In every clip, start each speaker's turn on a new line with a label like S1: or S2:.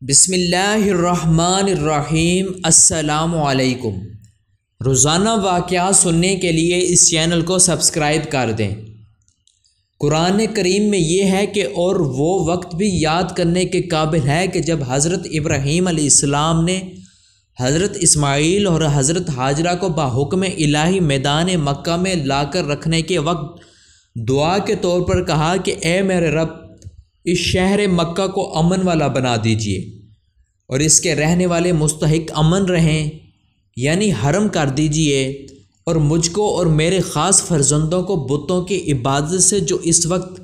S1: بسم اللہ الرحمن الرحیم۔ السلام علیکم۔ روزانہ واقعات سننے کے لیے اس چینل کو سبسکرائب کر دیں۔ قرآن کریم میں یہ ہے کہ اور وہ وقت بھی یاد کرنے کے قابل ہے کہ جب حضرت ابراہیم علیہ السلام نے حضرت اسماعیل اور حضرت ہاجرہ کو بحکم الہی میدان مکہ میں لا کر رکھنے کے وقت دعا کے طور پر کہا کہ اے میرے رب، اس شہر مکہ کو امن والا بنا دیجیے اور اس کے رہنے والے مستحق امن رہیں، یعنی حرم کر دیجیے، اور مجھ کو اور میرے خاص فرزندوں کو بتوں کی عبادت سے جو اس وقت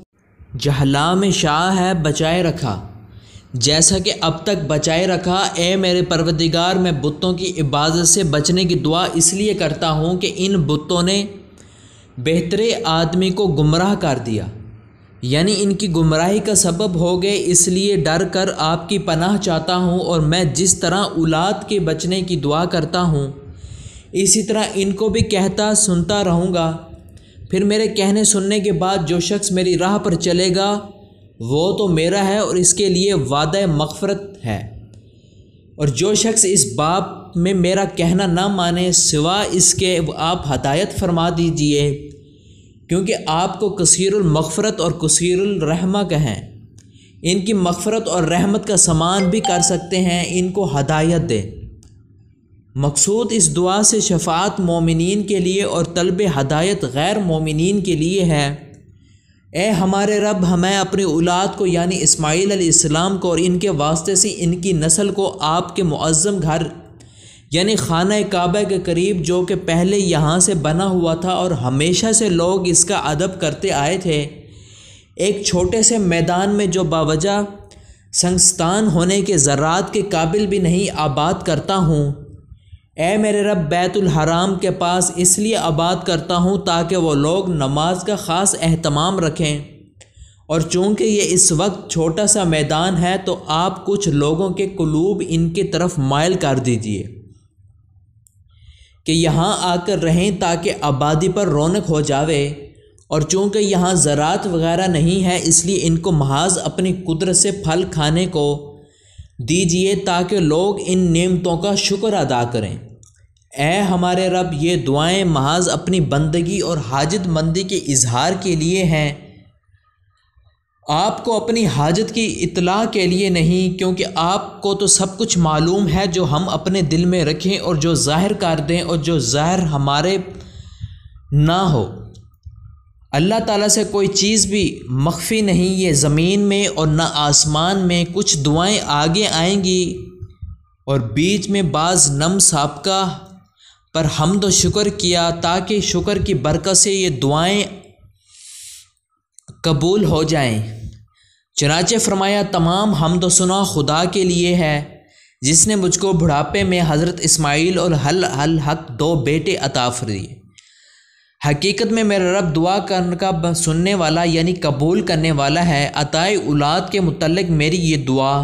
S1: جہلا میں شاع ہے بچائے رکھا، جیسا کہ اب تک بچائے رکھا۔ اے میرے پروردگار، میں بتوں کی عبادت سے بچنے کی دعا اس لیے کرتا ہوں کہ ان بتوں نے بہتر آدمی کو گمراہ کر دیا، یعنی ان کی گمراہی کا سبب ہو گئے، اس لیے ڈر کر آپ کی پناہ چاہتا ہوں، اور میں جس طرح اولاد کے بچنے کی دعا کرتا ہوں اسی طرح ان کو بھی کہتا سنتا رہوں گا۔ پھر میرے کہنے سننے کے بعد جو شخص میری راہ پر چلے گا وہ تو میرا ہے اور اس کے لیے وعدہ مغفرت ہے، اور جو شخص اس باب میں میرا کہنا نہ مانے سوا اس کے آپ ہدایت فرما دیجئے، کیونکہ آپ کو کثیر المغفرت اور کثیر الرحمہ کہیں، ان کی مغفرت اور رحمت کا سامان بھی کر سکتے ہیں، ان کو ہدایت دے۔ مقصود اس دعا سے شفاعت مومنین کے لیے اور طلب ہدایت غیر مومنین کے لیے ہے۔ اے ہمارے رب، ہمیں اپنی اولاد کو یعنی اسماعیل علیہ السلام کو اور ان کے واسطے سے ان کی نسل کو آپ کے معظم گھر یعنی خانہ کعبہ کے قریب، جو کہ پہلے یہاں سے بنا ہوا تھا اور ہمیشہ سے لوگ اس کا ادب کرتے آئے تھے، ایک چھوٹے سے میدان میں جو باوجہ سنگستان ہونے کے زراعت کے قابل بھی نہیں، آباد کرتا ہوں۔ اے میرے رب، بیت الحرام کے پاس اس لیے آباد کرتا ہوں تاکہ وہ لوگ نماز کا خاص اہتمام رکھیں، اور چونکہ یہ اس وقت چھوٹا سا میدان ہے تو آپ کچھ لوگوں کے قلوب ان کی طرف مائل کر دیجئے کہ یہاں آ کر رہیں تاکہ آبادی پر رونق ہو جاوے، اور چونکہ یہاں زراعت وغیرہ نہیں ہے اس لیے ان کو محض اپنی قدرت سے پھل کھانے کو دیجئے تاکہ لوگ ان نعمتوں کا شکر ادا کریں۔ اے ہمارے رب، یہ دعائیں محض اپنی بندگی اور حاجت مندی کے اظہار کے لیے ہیں، آپ کو اپنی حاجت کی اطلاع کے لیے نہیں، کیونکہ آپ کو تو سب کچھ معلوم ہے جو ہم اپنے دل میں رکھیں اور جو ظاہر کر دیں اور جو ظاہر ہمارے نہ ہو۔ اللہ تعالیٰ سے کوئی چیز بھی مخفی نہیں، یہ زمین میں اور نہ آسمان میں۔ کچھ دعائیں آگے آئیں گی اور بیچ میں بعض نم سابقہ پر حمد و شکر کیا تاکہ شکر کی برکت سے یہ دعائیں قبول ہو جائیں۔ چنانچہ فرمایا، تمام حمد و ثنا خدا کے لیے ہے جس نے مجھ کو بڑھاپے میں حضرت اسماعیل اور الحق 2 بیٹے عطا فرمائے۔ حقیقت میں میرا رب دعا کرنے کا سننے والا یعنی قبول کرنے والا ہے۔ عطائے اولاد کے متعلق میری یہ دعا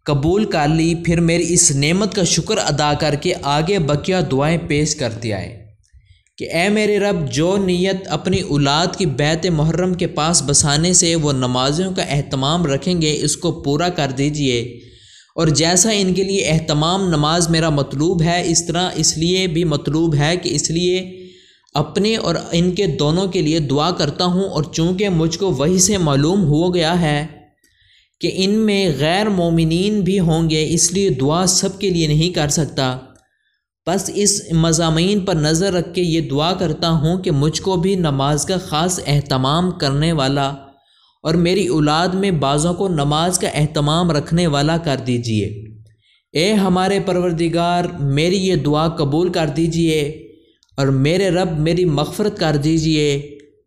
S1: قبول کر لی، پھر میری اس نعمت کا شکر ادا کر کے آگے بقیہ دعائیں پیش کرتے آئے کہ اے میرے رب، جو نیت اپنی اولاد کی بیت محرم کے پاس بسانے سے وہ نمازوں کا اہتمام رکھیں گے اس کو پورا کر دیجئے، اور جیسا ان کے لیے اہتمام نماز میرا مطلوب ہے اس طرح اس لیے بھی مطلوب ہے کہ اس لیے اپنے اور ان کے دونوں کے لیے دعا کرتا ہوں، اور چونکہ مجھ کو وحی سے معلوم ہو گیا ہے کہ ان میں غیر مومنین بھی ہوں گے، اس لیے دعا سب کے لیے نہیں کر سکتا، بس اس مضامین پر نظر رکھ کے یہ دعا کرتا ہوں کہ مجھ کو بھی نماز کا خاص اہتمام کرنے والا اور میری اولاد میں بعضوں کو نماز کا اہتمام رکھنے والا کر دیجئے۔ اے ہمارے پروردگار، میری یہ دعا قبول کر دیجئے، اور میرے رب میری مغفرت کر دیجئے،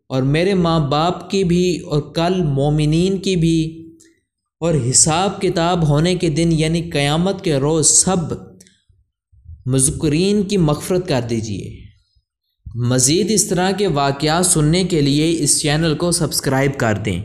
S1: اور میرے ماں باپ کی بھی اور کل مومنین کی بھی، اور حساب کتاب ہونے کے دن یعنی قیامت کے روز سب مذکورین کی مغفرت کر دیجئے۔ مزید اس طرح کے واقعات سننے کے لیے اس چینل کو سبسکرائب کر دیں۔